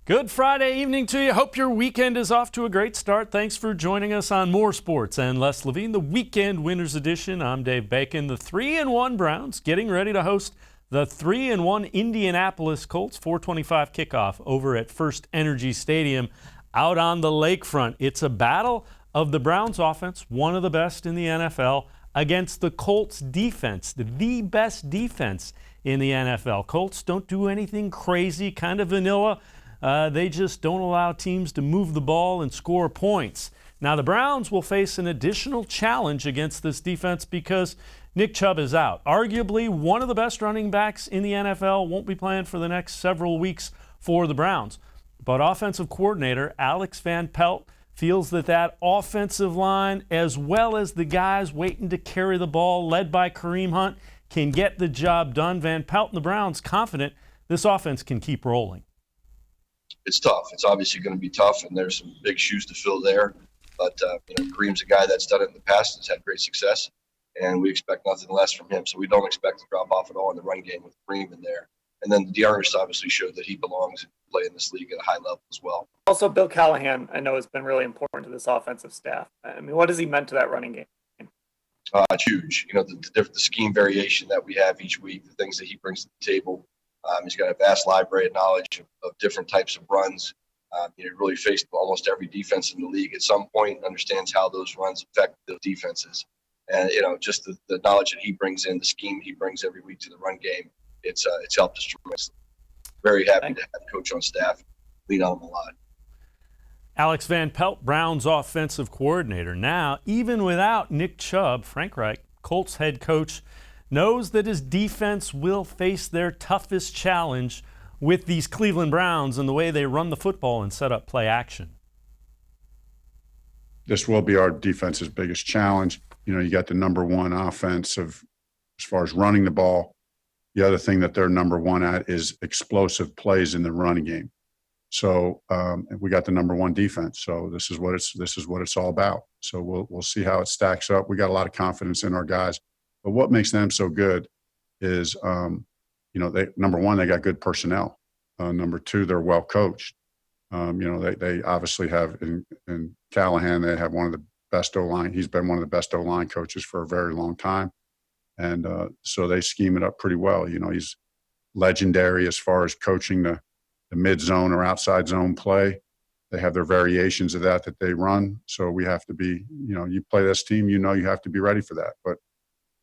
Good Friday evening to you. Hope your weekend is off to a great start. Thanks for joining us on More Sports and Less Levine, the Weekend Winners Edition. I'm Dave Bacon. The 3-1 Browns getting ready to host the 3-1 Indianapolis Colts. 4:25 kickoff over at First Energy Stadium out on the lakefront. It's a battle of the Browns offense, one of the best in the NFL, against the Colts defense, the best defense in the NFL. Colts don't do anything crazy, kind of vanilla. They just don't allow teams to move the ball and score points. Now, the Browns will face an additional challenge against this defense because Nick Chubb is out. Arguably one of the best running backs in the NFL, won't be playing for the next several weeks for the Browns. But offensive coordinator Alex Van Pelt feels that offensive line, as well as the guys waiting to carry the ball, led by Kareem Hunt, can get the job done. Van Pelt and the Browns confident this offense can keep rolling. It's tough. It's obviously going to be tough, and there's some big shoes to fill there. But Kareem's a guy that's done it in the past, has had great success, and we expect nothing less from him. So we don't expect to drop off at all in the run game with Kareem in there. And then DeArmond obviously showed that he belongs and can play in this league at a high level as well. Also, Bill Callahan, I know, has been really important to this offensive staff. I mean, what has he meant to that running game? It's huge. The scheme variation that we have each week, the things that he brings to the table. He's got a vast library of knowledge of different types of runs. He really faced almost every defense in the league at some point, and understands how those runs affect the defenses. And, just the knowledge that he brings in, the scheme he brings every week to the run game, it's helped us tremendously. Very happy to have Coach on staff, lean on him a lot. Alex Van Pelt, Browns offensive coordinator. Now, even without Nick Chubb, Frank Reich, Colts head coach, knows that his defense will face their toughest challenge with these Cleveland Browns and the way they run the football and set up play action. This will be our defense's biggest challenge. You got the number one offensive as far as running the ball. The other thing that they're number one at is explosive plays in the running game. So we got the number one defense. So this is what it's all about. So we'll see how it stacks up. We got a lot of confidence in our guys. But what makes them so good is, number one, they got good personnel. Number two, they're well coached. They obviously have in Callahan, they have one of the best O-line. He's been one of the best O-line coaches for a very long time. And so they scheme it up pretty well. He's legendary as far as coaching the mid-zone or outside zone play. They have their variations of that they run. So we have to be, you play this team, you have to be ready for that. But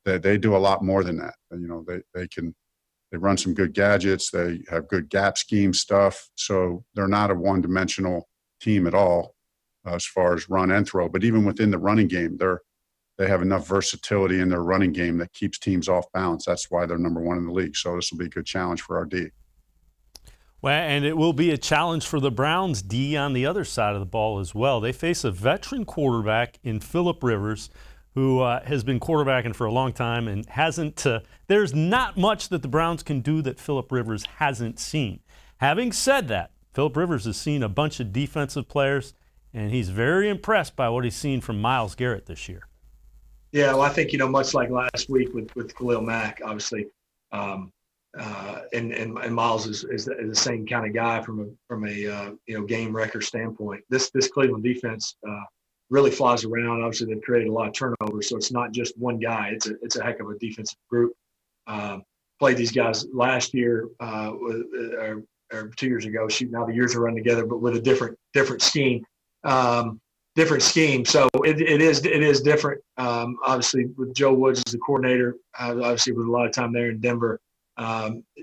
they do a lot more than that. They run some good gadgets. They have good gap scheme stuff. So they're not a one-dimensional team at all as far as run and throw. But even within the running game, they have enough versatility in their running game that keeps teams off balance. That's why they're number one in the league. So this will be a good challenge for our D. Well, and it will be a challenge for the Browns D on the other side of the ball as well. They face a veteran quarterback in Phillip Rivers, who has been quarterbacking for a long time and hasn't there's not much that the Browns can do that Phillip Rivers hasn't seen. Having said that, Phillip Rivers has seen a bunch of defensive players, and he's very impressed by what he's seen from Myles Garrett this year. Yeah, well, I think, much like last week with Khalil Mack, obviously, and Myles is the same kind of guy from a game record standpoint. This Cleveland defense really flies around. Obviously, they've created a lot of turnovers, so it's not just one guy. It's a heck of a defensive group. Played these guys last year or 2 years ago. Now the years are running together, but with a different scheme. So it is different. Obviously, with Joe Woods as the coordinator, obviously with a lot of time there in Denver.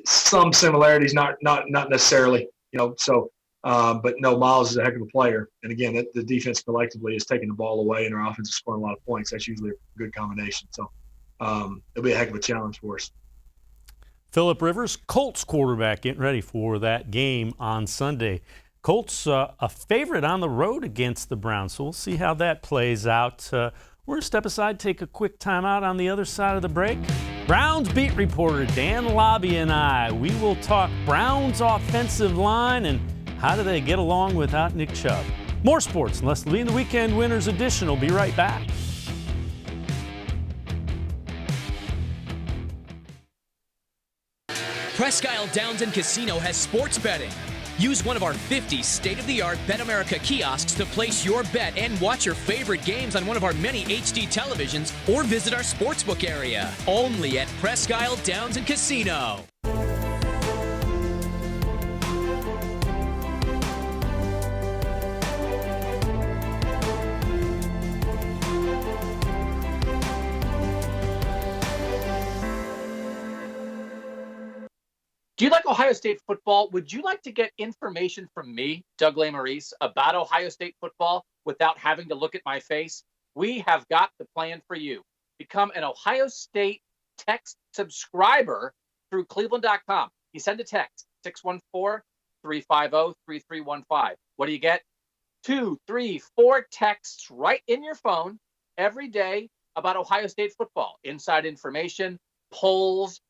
Some similarities, not necessarily. But no, Myles is a heck of a player. And again, the defense collectively is taking the ball away, and our offense is scoring a lot of points. That's usually a good combination. So it'll be a heck of a challenge for us. Phillip Rivers, Colts quarterback, getting ready for that game on Sunday. Colts a favorite on the road against the Browns, so we'll see how that plays out. We're going to step aside, take a quick timeout. On the other side of the break, Browns beat reporter Dan Labbe and I, we will talk Browns offensive line and how do they get along without Nick Chubb. More sports, and Less Levine, the Weekend Winners Edition. Will be right back. Presque Isle Downs and Casino has sports betting. Use one of our 50 state-of-the-art Bet America kiosks to place your bet and watch your favorite games on one of our many HD televisions or visit our sportsbook area. Only at Presque Isle Downs and Casino. Do you like Ohio State football? Would you like to get information from me, Doug Lesmerises, about Ohio State football without having to look at my face? We have got the plan for you. Become an Ohio State text subscriber through cleveland.com. You send a text, 614-350-3315. What do you get? 2, 3, 4 texts right in your phone every day about Ohio State football. Inside information, polls,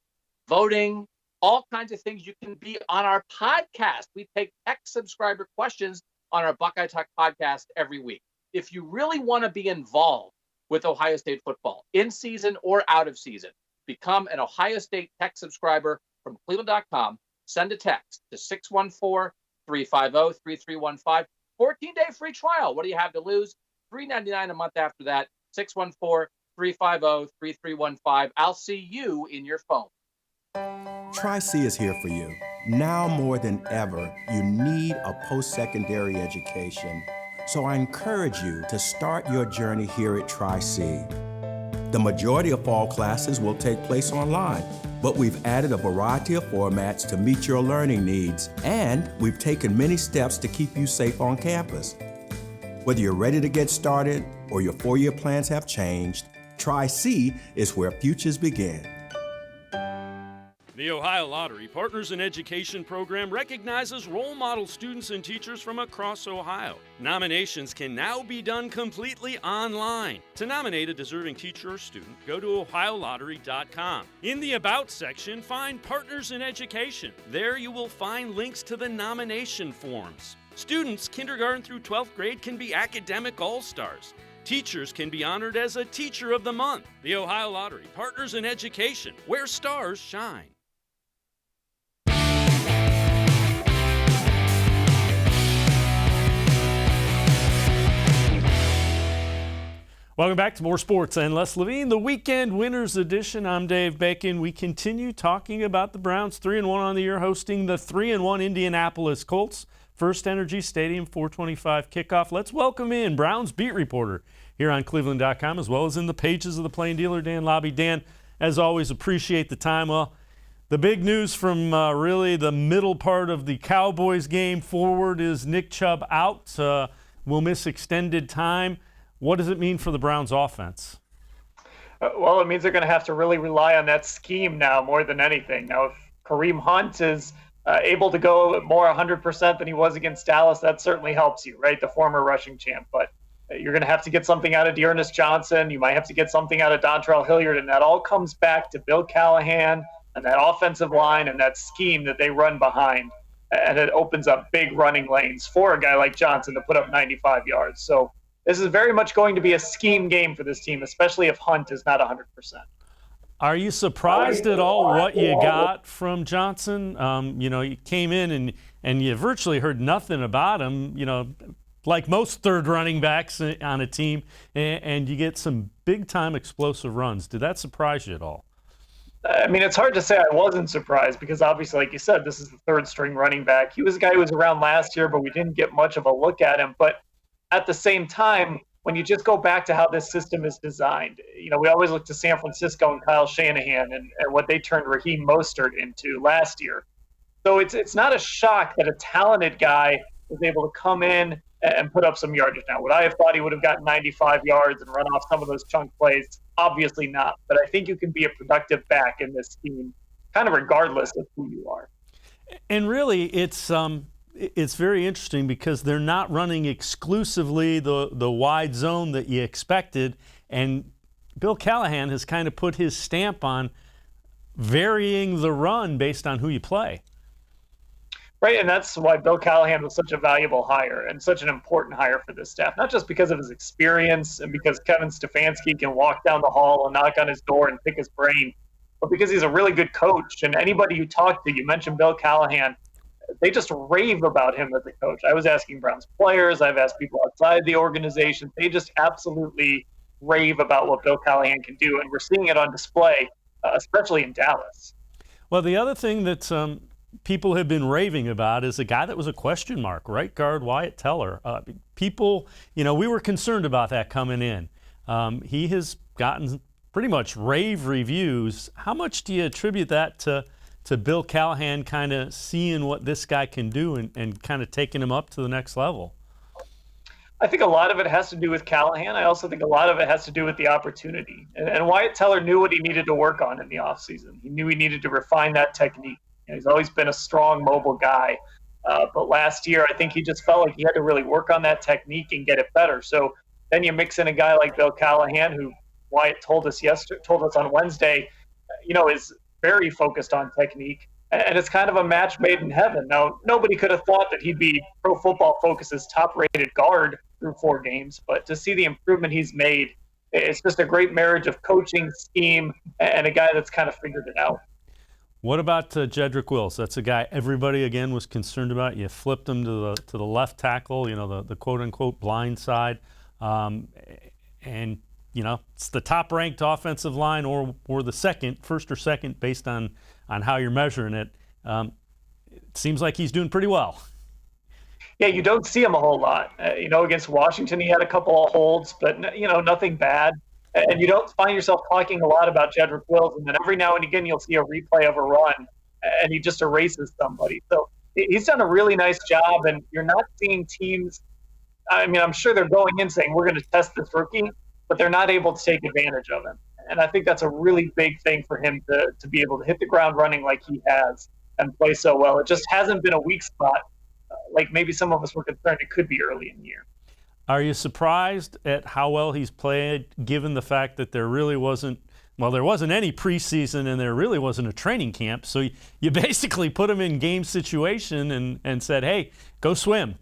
voting, all kinds of things. You can be on our podcast. We take text subscriber questions on our Buckeye Talk podcast every week. If you really want to be involved with Ohio State football, in season or out of season, become an Ohio State text subscriber from cleveland.com. Send a text to 614-350-3315. 14-day free trial. What do you have to lose? $3.99 a month after that. 614-350-3315. I'll see you in your phone. Tri-C is here for you. Now more than ever, you need a post-secondary education. So I encourage you to start your journey here at Tri-C. The majority of fall classes will take place online, but we've added a variety of formats to meet your learning needs, and we've taken many steps to keep you safe on campus. Whether you're ready to get started or your four-year plans have changed, Tri-C is where futures begin. The Ohio Lottery Partners in Education program recognizes role model students and teachers from across Ohio. Nominations can now be done completely online. To nominate a deserving teacher or student, go to ohiolottery.com. In the About section, find Partners in Education. There you will find links to the nomination forms. Students, kindergarten through 12th grade, can be academic all-stars. Teachers can be honored as a Teacher of the Month. The Ohio Lottery Partners in Education, where stars shine. Welcome back to More Sports and Less Levine, the Weekend Winners Edition. I'm Dave Bacon. We continue talking about the Browns, 3-1 on the year, hosting the 3-1 Indianapolis Colts. First Energy Stadium, 4:25 kickoff. Let's welcome in Browns beat reporter here on cleveland.com, as well as in the pages of the Plain Dealer, Dan Labbe. Dan, as always, appreciate the time. Well, the big news from really the middle part of the Cowboys game forward is Nick Chubb out. Will miss extended time. What does it mean for the Browns offense? Well, it means they're going to have to really rely on that scheme now more than anything. Now, if Kareem Hunt is able to go more 100% than he was against Dallas, that certainly helps you, right? The former rushing champ. But you're going to have to get something out of Dearness Johnson. You might have to get something out of Dontrell Hilliard. And that all comes back to Bill Callahan and that offensive line and that scheme that they run behind. And it opens up big running lanes for a guy like Johnson to put up 95 yards. So this is very much going to be a scheme game for this team, especially if Hunt is not 100%. Are you surprised at all what you got from Johnson? You came in and you virtually heard nothing about him, like most third running backs on a team, and you get some big-time explosive runs. Did that surprise you at all? I mean, it's hard to say I wasn't surprised because obviously, like you said, this is the third-string running back. He was a guy who was around last year, but we didn't get much of a look at him. But at the same time, when you just go back to how this system is designed, we always look to San Francisco and Kyle Shanahan and what they turned Raheem Mostert into last year. So it's not a shock that a talented guy was able to come in and put up some yardage. Now, would I have thought he would have gotten 95 yards and run off some of those chunk plays? Obviously not. But I think you can be a productive back in this team, kind of regardless of who you are. And really, it's very interesting because they're not running exclusively the wide zone that you expected, and Bill Callahan has kind of put his stamp on varying the run based on who you play. Right, and that's why Bill Callahan was such a valuable hire and such an important hire for this staff, not just because of his experience and because Kevin Stefanski can walk down the hall and knock on his door and pick his brain, but because he's a really good coach. And anybody you talk to, you mentioned Bill Callahan, they just rave about him as a coach. I was asking Browns players, I've asked people outside the organization. They just absolutely rave about what Bill Callahan can do, and we're seeing it on display, especially in Dallas. Well, the other thing that people have been raving about is a guy that was a question mark, right guard Wyatt Teller. People, we were concerned about that coming in. He has gotten pretty much rave reviews. How much do you attribute that to Bill Callahan kind of seeing what this guy can do and kind of taking him up to the next level? I think a lot of it has to do with Callahan. I also think a lot of it has to do with the opportunity. And Wyatt Teller knew what he needed to work on in the offseason. He knew he needed to refine that technique. He's always been a strong, mobile guy. But last year, I think he just felt like he had to really work on that technique and get it better. So then you mix in a guy like Bill Callahan, who Wyatt told us on Wednesday, is very focused on technique. And it's kind of a match made in heaven. Now, nobody could have thought that he'd be Pro Football Focus's top-rated guard through 4 games, but to see the improvement he's made, it's just a great marriage of coaching, scheme, and a guy that's kind of figured it out. What about Jedrick Wills? That's a guy everybody, again, was concerned about. You flipped him to the left tackle, the quote-unquote blind side. And it's the top-ranked offensive line or the first or second, based on how you're measuring it. It seems like he's doing pretty well. Yeah, you don't see him a whole lot. Against Washington, he had a couple of holds, but, nothing bad. And you don't find yourself talking a lot about Jedrick Wills, and then every now and again you'll see a replay of a run, and he just erases somebody. So he's done a really nice job, and you're not seeing teams – I'm sure they're going in saying, we're going to test this rookie, but they're not able to take advantage of him. And I think that's a really big thing for him to be able to hit the ground running like he has and play so well. It just hasn't been a weak spot like maybe some of us were concerned it could be early in the year. Are you surprised at how well he's played, given the fact that there wasn't any preseason and there really wasn't a training camp? So you basically put him in game situation and said, hey, go swim.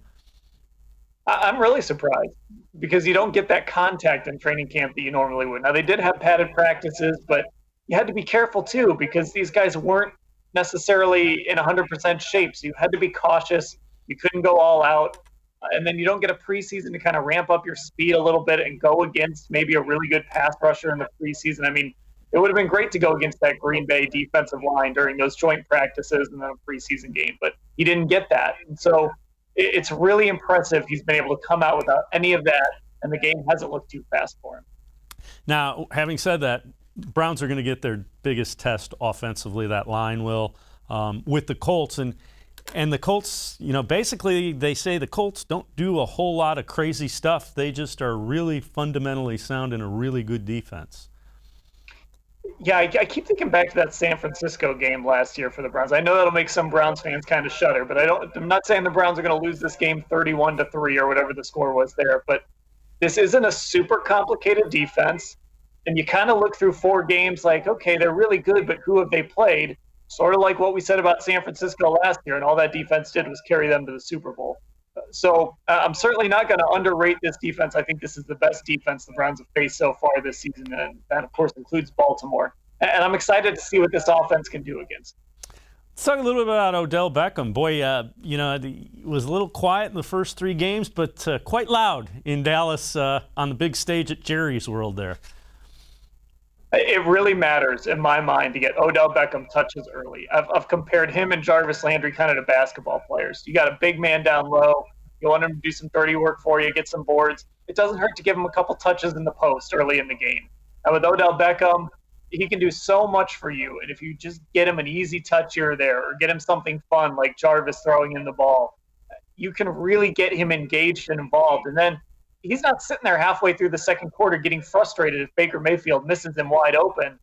I'm really surprised because you don't get that contact in training camp that you normally would. Now, they did have padded practices, but you had to be careful too because these guys weren't necessarily in 100% shape. So you had to be cautious. You couldn't go all out. And then you don't get a preseason to kind of ramp up your speed a little bit and go against maybe a really good pass rusher in the preseason. It would have been great to go against that Green Bay defensive line during those joint practices and then a preseason game, but he didn't get that. And so it's really impressive he's been able to come out without any of that, and the game hasn't looked too fast for him. Now, having said that, Browns are going to get their biggest test offensively, that line will, with the Colts. And the Colts, basically they say the Colts don't do a whole lot of crazy stuff. They just are really fundamentally sound and a really good defense. Yeah, I keep thinking back to that San Francisco game last year for the Browns. I know that'll make some Browns fans kind of shudder, but I'm not saying the Browns are going to lose this game 31-3 or whatever the score was there. But this isn't a super complicated defense. And you kind of look through 4 games like, okay, they're really good, but who have they played? Sort of like what we said about San Francisco last year, and all that defense did was carry them to the Super Bowl. So I'm certainly not going to underrate this defense. I think this is the best defense the Browns have faced so far this season, and that, of course, includes Baltimore. And I'm excited to see what this offense can do against. Let's talk a little bit about Odell Beckham. Boy, he was a little quiet in the first 3 games, but quite loud in Dallas on the big stage at Jerry's World there. It really matters in my mind to get Odell Beckham touches early. I've compared him and Jarvis Landry kind of to basketball players. You got a big man down low. You want him to do some dirty work for you, get some boards. It doesn't hurt to give him a couple touches in the post early in the game. And with Odell Beckham, he can do so much for you. And if you just get him an easy touch here or there, or get him something fun like Jarvis throwing in the ball, you can really get him engaged and involved. And then he's not sitting there halfway through the second quarter getting frustrated if Baker Mayfield misses him wide open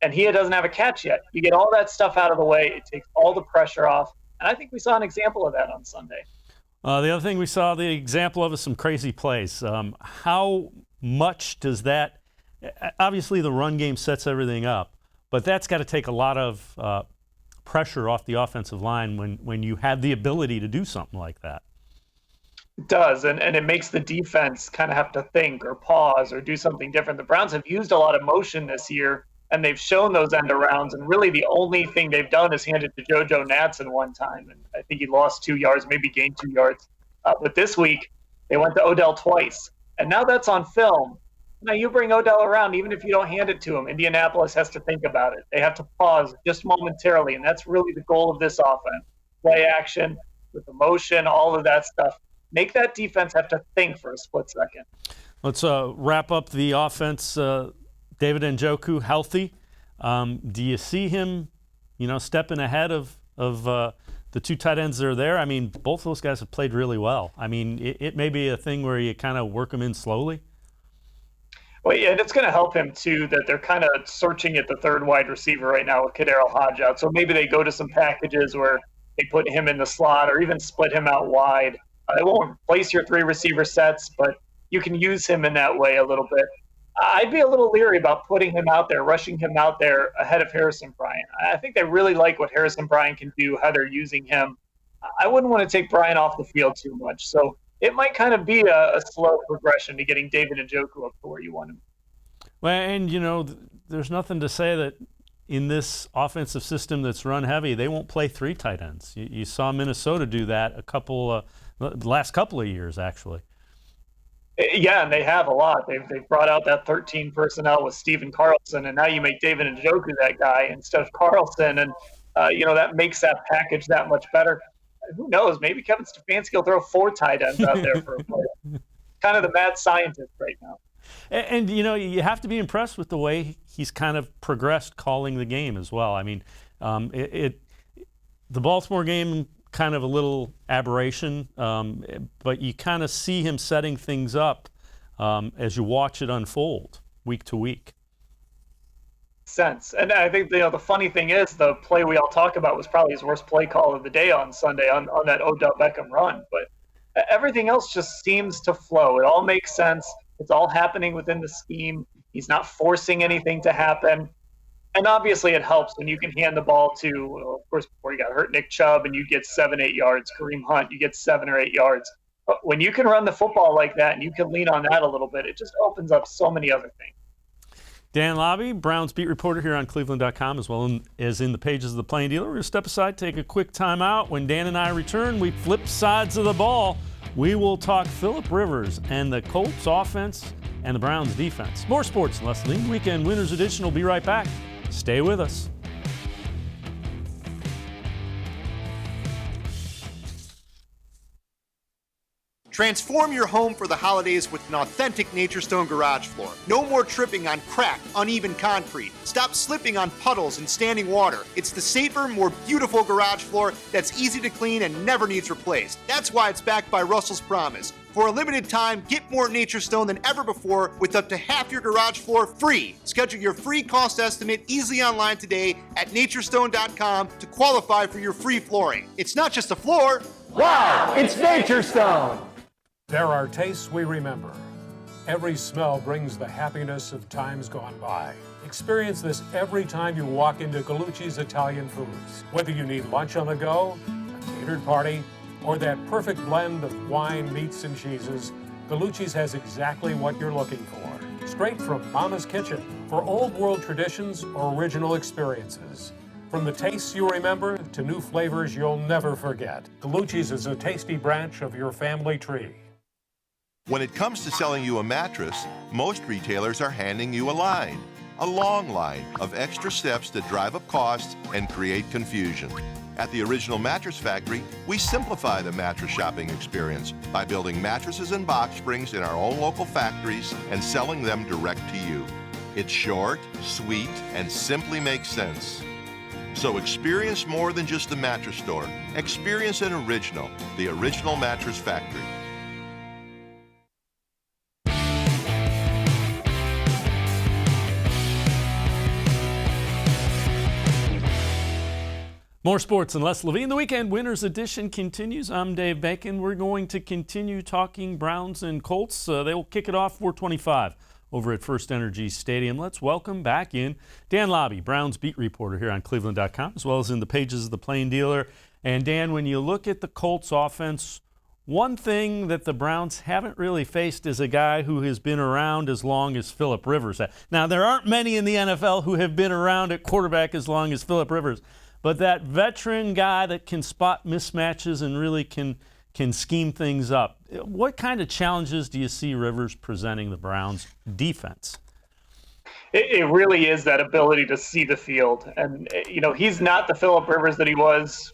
and he doesn't have a catch yet. You get all that stuff out of the way. It takes all the pressure off. And I think we saw an example of that on Sunday. The other thing we saw the example of is some crazy plays. How much does that – obviously the run game sets everything up, but that's got to take a lot of pressure off the offensive line when you have the ability to do something like that. It does, and it makes the defense kind of have to think or pause or do something different. The Browns have used a lot of motion this year, and they've shown those end arounds. And really the only thing they've done is hand it to JoJo Natson one time. And I think he lost 2 yards, maybe gained 2 yards. But this week they went to Odell twice. And now that's on film. Now you bring Odell around, even if you don't hand it to him, Indianapolis has to think about it. They have to pause just momentarily. And that's really the goal of this offense. Play action with emotion, all of that stuff. Make that defense have to think for a split second. Let's wrap up the offense. David Njoku healthy. Do you see him, stepping ahead of the two tight ends that are there? I mean, both of those guys have played really well. I mean, it may be a thing where you kind of work them in slowly. Well, yeah, and it's going to help him, too, that they're kind of searching at the third wide receiver right now with Kadarius Hodge out. So maybe they go to some packages where they put him in the slot or even split him out wide. They won't replace your 3 receiver sets, but you can use him in that way a little bit. I'd be a little leery about putting him out there, rushing him out there ahead of Harrison Bryant. I think they really like what Harrison Bryant can do, how they're using him. I wouldn't want to take Bryant off the field too much. So it might kind of be a slow progression to getting David Njoku up to where you want him. Well, and, there's nothing to say that in this offensive system that's run heavy, they won't play 3 tight ends. You saw Minnesota do that the last couple of years, actually. Yeah, and they have a lot. They've brought out that 13 personnel with Steven Carlson, and now you make David Njoku that guy instead of Carlson, and that makes that package that much better. Who knows? Maybe Kevin Stefanski will throw 4 tight ends out there for a play. Kind of the mad scientist right now. And you have to be impressed with the way he's kind of progressed calling the game as well. I mean, the Baltimore game, kind of a little aberration, but you kind of see him setting things up as you watch it unfold week to week. Sense. And I think the funny thing is the play we all talk about was probably his worst play call of the day on Sunday on that Odell Beckham run. But everything else just seems to flow. It all makes sense. It's all happening within the scheme. He's not forcing anything to happen. And obviously it helps when you can hand the ball to, of course, before you got hurt, Nick Chubb, and you get 7-8 yards. Kareem Hunt, you get 7 or 8 yards. But when you can run the football like that and you can lean on that a little bit, it just opens up so many other things. Dan Labbe, Browns beat reporter here on cleveland.com, as well as in the pages of the Plain Dealer. We're going to step aside, take a quick timeout. When Dan and I return, we flip sides of the ball. We will talk Phillip Rivers and the Colts offense and the Browns defense. More sports and less lean. Weekend Winners Edition will be right back. Stay with us. Transform your home for the holidays with an authentic Nature Stone garage floor. No more tripping on cracked, uneven concrete. Stop slipping on puddles and standing water. It's the safer, more beautiful garage floor that's easy to clean and never needs replaced. That's why it's backed by Russell's Promise. For a limited time, get more Nature Stone than ever before with up to half your garage floor free. Schedule your free cost estimate easily online today at naturestone.com to qualify for your free flooring. It's not just a floor. Wow, it's Nature Stone! There are tastes we remember. Every smell brings the happiness of times gone by. Experience this every time you walk into Gallucci's Italian Foods. Whether you need lunch on the go, a catered party, or that perfect blend of wine, meats, and cheeses, Gallucci's has exactly what you're looking for. Straight from Mama's Kitchen for old world traditions or original experiences. From the tastes you remember to new flavors you'll never forget. Gallucci's is a tasty branch of your family tree. When it comes to selling you a mattress, most retailers are handing you a long line of extra steps that drive up costs and create confusion. At the Original Mattress Factory, we simplify the mattress shopping experience by building mattresses and box springs in our own local factories and selling them direct to you. It's short, sweet, and simply makes sense. So experience more than just the mattress store. Experience an original, the Original Mattress Factory. More sports and less Levine. The Weekend Winners Edition continues. I'm Dave Bacon. We're going to continue talking Browns and Colts. They will kick it off 4:25 over at First Energy Stadium. Let's welcome back in Dan Labbe, Browns beat reporter here on cleveland.com, as well as in the pages of the Plain Dealer. And Dan, when you look at the Colts offense, One thing that the Browns haven't really faced is a guy who has been around as long as Phillip Rivers has. Now, there aren't many in the NFL who have been around at quarterback as long as Phillip Rivers, but that veteran guy that can spot mismatches and really can scheme things up. What kind of challenges do you see Rivers presenting the Browns defense? It really is that ability to see the field. And, he's not the Phillip Rivers that he was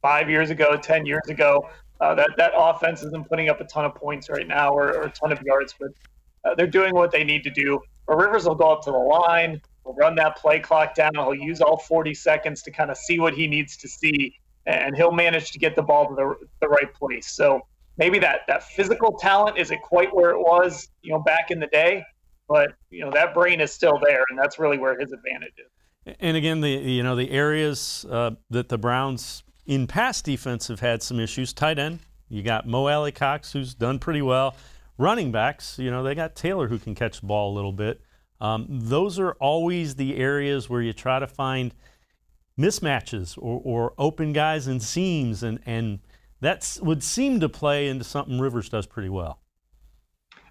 5 years ago, 10 years ago. That offense isn't putting up a ton of points right now or a ton of yards, but they're doing what they need to do. But Rivers will go up to the line, he'll run that play clock down, he'll use all 40 seconds to kind of see what he needs to see, and he'll manage to get the ball to the right place. So maybe that physical talent isn't quite where it was, back in the day, but that brain is still there, and that's really where his advantage is. And again, the areas that the Browns in past defense have had some issues. Tight end, you got Mo Alley-Cox, who's done pretty well. Running backs, they got Taylor who can catch the ball a little bit. Those are always the areas where you try to find mismatches or open guys and seams, and that would seem to play into something Rivers does pretty well.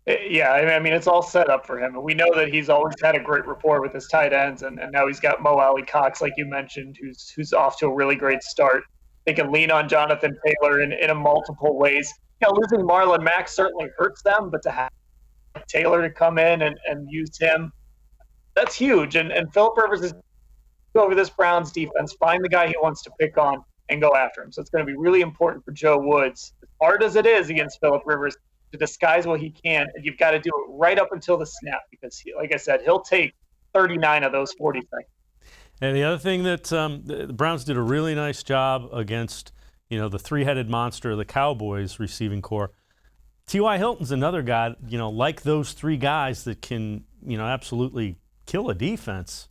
Yeah, I mean, it's all set up for him. And we know that he's always had a great rapport with his tight ends, and now he's got Mo Alley-Cox, like you mentioned, who's off to a really great start. They can lean on Jonathan Taylor in multiple ways. Losing Marlon Mack certainly hurts them, but to have Taylor to come in and use him, that's huge. And Phillip Rivers is over this Browns defense, find the guy he wants to pick on, and go after him. So it's going to be really important for Joe Woods, as hard as it is against Phillip Rivers, to disguise what he can, and you've got to do it right up until the snap because, like I said, he'll take 39 of those 40 seconds. And the other thing that the Browns did a really nice job against, the three-headed monster of the Cowboys receiving corps. T.Y. Hilton's another guy, like those three guys that can, absolutely kill a defense.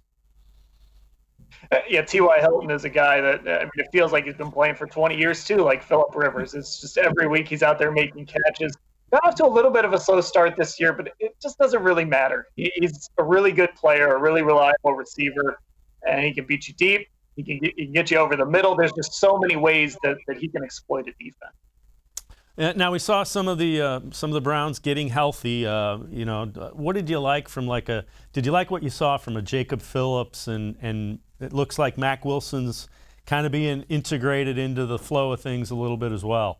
Yeah, T.Y. Hilton is a guy that, it feels like he's been playing for 20 years too, like Phillip Rivers. It's just every week he's out there making catches. Got off to a little bit of a slow start this year, but it just doesn't really matter. He's a really good player, a really reliable receiver, and he can beat you deep. He can get you over the middle. There's just so many ways that he can exploit a defense. Now we saw some of the Browns getting healthy. What did you like from did you like what you saw from a Jacob Phillips and it looks like Mack Wilson's kind of being integrated into the flow of things a little bit as well?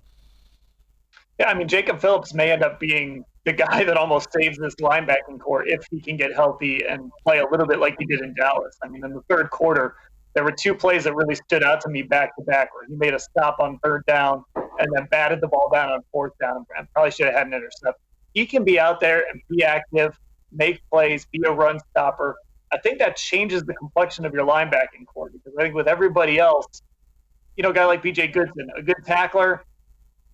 Yeah, Jacob Phillips may end up being the guy that almost saves this linebacking core if he can get healthy and play a little bit like he did in Dallas. In the third quarter, there were two plays that really stood out to me back to back where he made a stop on third down and then batted the ball down on fourth down and probably should have had an interception. He can be out there and be active, make plays, be a run stopper. I think that changes the complexion of your linebacking core because I think with everybody else, a guy like B.J. Goodson, a good tackler,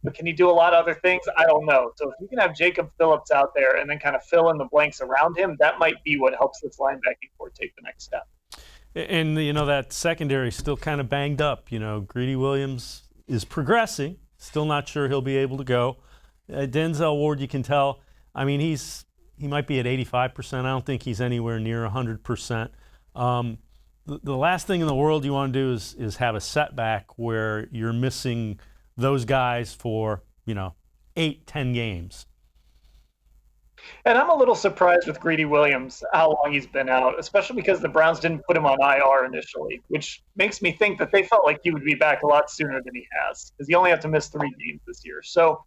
but can he do a lot of other things? I don't know. So if you can have Jacob Phillips out there and then kind of fill in the blanks around him, that might be what helps this linebacking core take the next step. And, that secondary is still kind of banged up. Greedy Williams is progressing. Still not sure he'll be able to go. Denzel Ward, you can tell, he might be at 85%. I don't think he's anywhere near 100%. The last thing in the world you want to do is have a setback where you're missing those guys for, 8-10 games. And I'm a little surprised with Greedy Williams, how long he's been out, especially because the Browns didn't put him on IR initially, which makes me think that they felt like he would be back a lot sooner than he has, because he only had to miss 3 games this year. So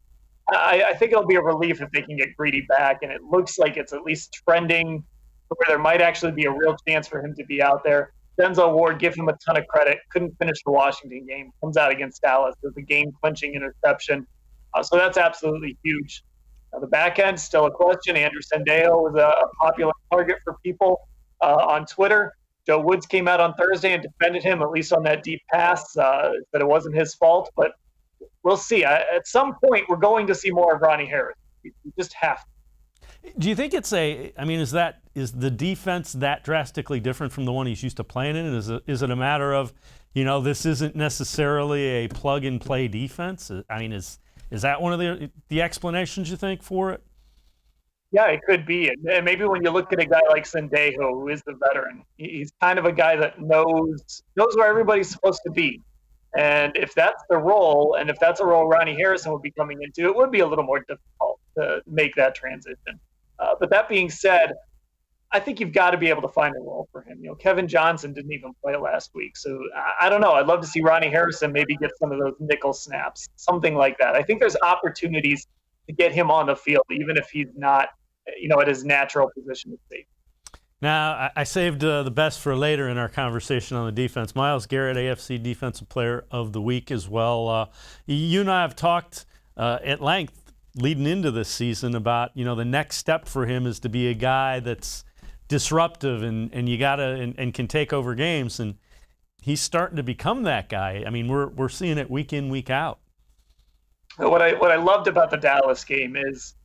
I think it'll be a relief if they can get Greedy back, and it looks like it's at least trending where there might actually be a real chance for him to be out there. Denzel Ward, give him a ton of credit, couldn't finish the Washington game, comes out against Dallas with a game-clinching interception. So that's absolutely huge. The back end, still a question. Andrew Sendejo was a popular target for people on Twitter. Joe Woods came out on Thursday and defended him, at least on that deep pass, that it wasn't his fault. But we'll see. At some point, we're going to see more of Ronnie Harris. We just have to. Do you think it's is the defense that drastically different from the one he's used to playing in? Is it a matter of, this isn't necessarily a plug-and-play defense? Is that one of the explanations you think for it? Yeah, it could be. And maybe when you look at a guy like Sendejo, who is the veteran, he's kind of a guy that knows where everybody's supposed to be. And if that's the role, and if that's a role Ronnie Harrison would be coming into, it would be a little more difficult to make that transition. But that being said, I think you've got to be able to find a role for him. Kevin Johnson didn't even play last week. So I don't know. I'd love to see Ronnie Harrison maybe get some of those nickel snaps, something like that. I think there's opportunities to get him on the field, even if he's not, at his natural position of safety. Now, I saved the best for later in our conversation on the defense. Myles Garrett, AFC Defensive Player of the Week as well. You and I have talked at length leading into this season about, the next step for him is to be a guy that's disruptive and you gotta and can take over games, and he's starting to become that guy. I mean, we're seeing it week in, week out. What I loved about the Dallas game is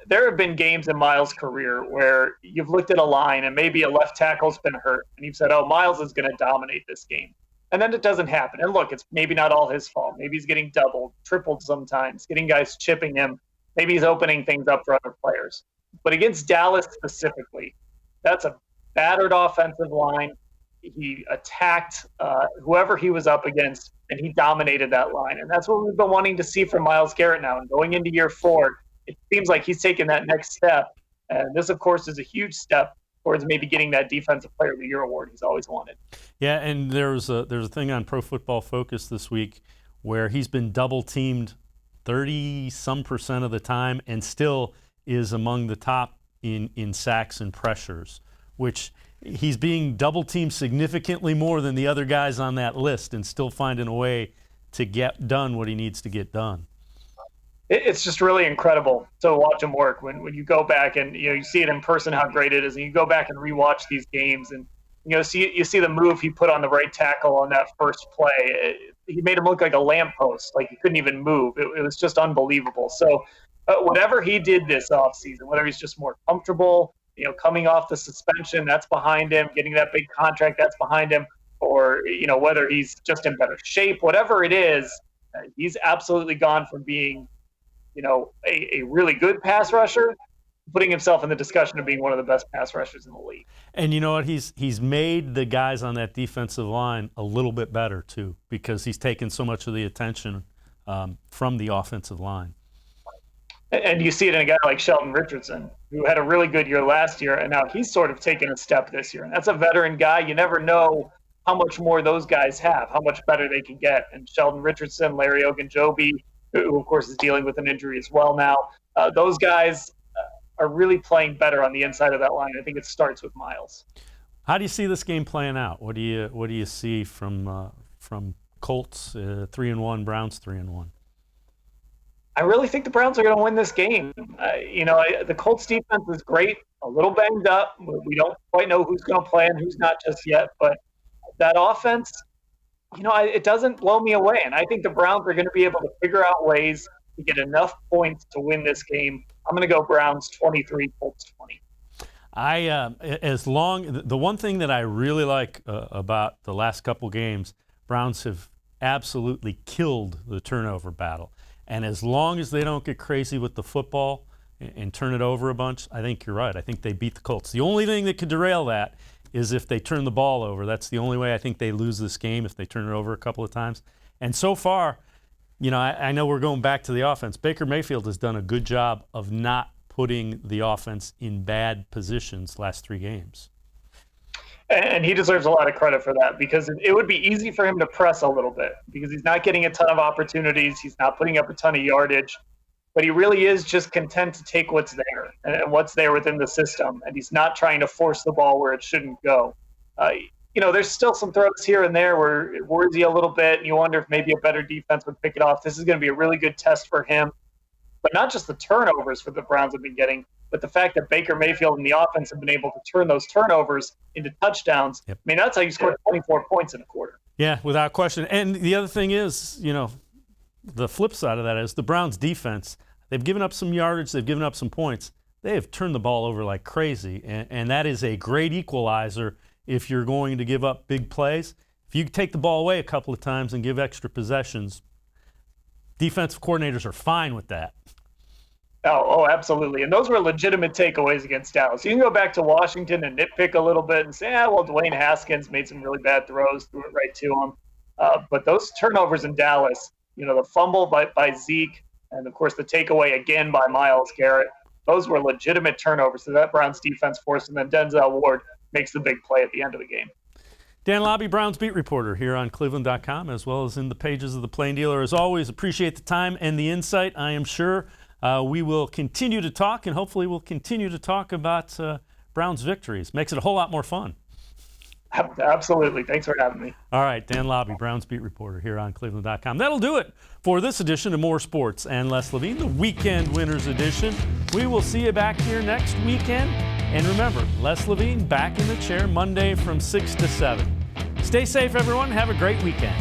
there have been games in Myles' career where you've looked at a line and maybe a left tackle's been hurt and you've said, oh, Myles is going to dominate this game. And then it doesn't happen. And look, it's maybe not all his fault. Maybe he's getting doubled, tripled sometimes, getting guys chipping him. Maybe he's opening things up for other players. But against Dallas specifically, that's a battered offensive line. He attacked whoever he was up against, and he dominated that line. And that's what we've been wanting to see from Myles Garrett now. And going into year 4, it seems like he's taken that next step. And this, of course, is a huge step towards maybe getting that Defensive Player of the Year award he's always wanted. Yeah, and there's a thing on Pro Football Focus this week where he's been double-teamed 30-some% of the time and still is among the top in sacks and pressures, which he's being double-teamed significantly more than the other guys on that list and still finding a way to get done what he needs to get done. It's just really incredible to watch him work when you go back and you see it in person how great it is, and you go back and rewatch these games and you see the move he put on the right tackle on that first play. He made him look like a lamppost, like he couldn't even move. It was just unbelievable. So whatever he did this offseason, whether he's just more comfortable, coming off the suspension, that's behind him, getting that big contract, that's behind him, or whether he's just in better shape, whatever it is, he's absolutely gone from being a really good pass rusher, putting himself in the discussion of being one of the best pass rushers in the league. And you know what? He's made the guys on that defensive line a little bit better, too, because he's taken so much of the attention from the offensive line. And you see it in a guy like Sheldon Richardson, who had a really good year last year, and now he's sort of taken a step this year. And that's a veteran guy. You never know how much more those guys have, how much better they can get. And Sheldon Richardson, Larry Ogunjobi, who, of course, is dealing with an injury as well now. Those guys are really playing better on the inside of that line. I think it starts with Myles. How do you see this game playing out? What do you see from Colts 3-1, Browns 3-1? I really think the Browns are going to win this game. The Colts defense is great, a little banged up. We don't quite know who's going to play and who's not just yet. But that offense, it doesn't blow me away. And I think the Browns are going to be able to figure out ways to get enough points to win this game. I'm going to go Browns 23, Colts 20. The one thing that I really like about the last couple games, Browns have absolutely killed the turnover battle. And as long as they don't get crazy with the football and turn it over a bunch, I think you're right. I think they beat the Colts. The only thing that could derail that is if they turn the ball over. That's the only way I think they lose this game, if they turn it over a couple of times. And so far, I know we're going back to the offense. Baker Mayfield has done a good job of not putting the offense in bad positions last 3 games. And he deserves a lot of credit for that, because it would be easy for him to press a little bit because he's not getting a ton of opportunities. He's not putting up a ton of yardage, but he really is just content to take what's there and what's there within the system. And he's not trying to force the ball where it shouldn't go. There's still some throws here and there where it worries you a little bit, and you wonder if maybe a better defense would pick it off. This is going to be a really good test for him. But not just the turnovers for the Browns have been getting, but the fact that Baker Mayfield and the offense have been able to turn those turnovers into touchdowns. Yep. I mean, that's how you scored 24 points in a quarter. Yeah, without question. And the other thing is, the flip side of that is the Browns defense, they've given up some yardage, they've given up some points. They have turned the ball over like crazy, and that is a great equalizer if you're going to give up big plays. If you take the ball away a couple of times and give extra possessions, defensive coordinators are fine with that. Oh, absolutely. And those were legitimate takeaways against Dallas. You can go back to Washington and nitpick a little bit and say, well, Dwayne Haskins made some really bad throws, threw it right to him. But those turnovers in Dallas, the fumble by Zeke, and of course the takeaway again by Myles Garrett, those were legitimate turnovers. So that Browns defense forced, and then Denzel Ward makes the big play at the end of the game. Dan Labbe, Browns beat reporter here on cleveland.com, as well as in the pages of the Plain Dealer. As always, appreciate the time and the insight. I am sure we will continue to talk, and hopefully we'll continue to talk about Browns victories. Makes it a whole lot more fun. Absolutely. Thanks for having me. All right, Dan Labbe, Browns beat reporter here on cleveland.com. That'll do it for this edition of More Sports and Less Levine, the Weekend Winners Edition. We will see you back here next weekend. And remember, Les Levine back in the chair Monday from 6 to 7. Stay safe, everyone. Have a great weekend.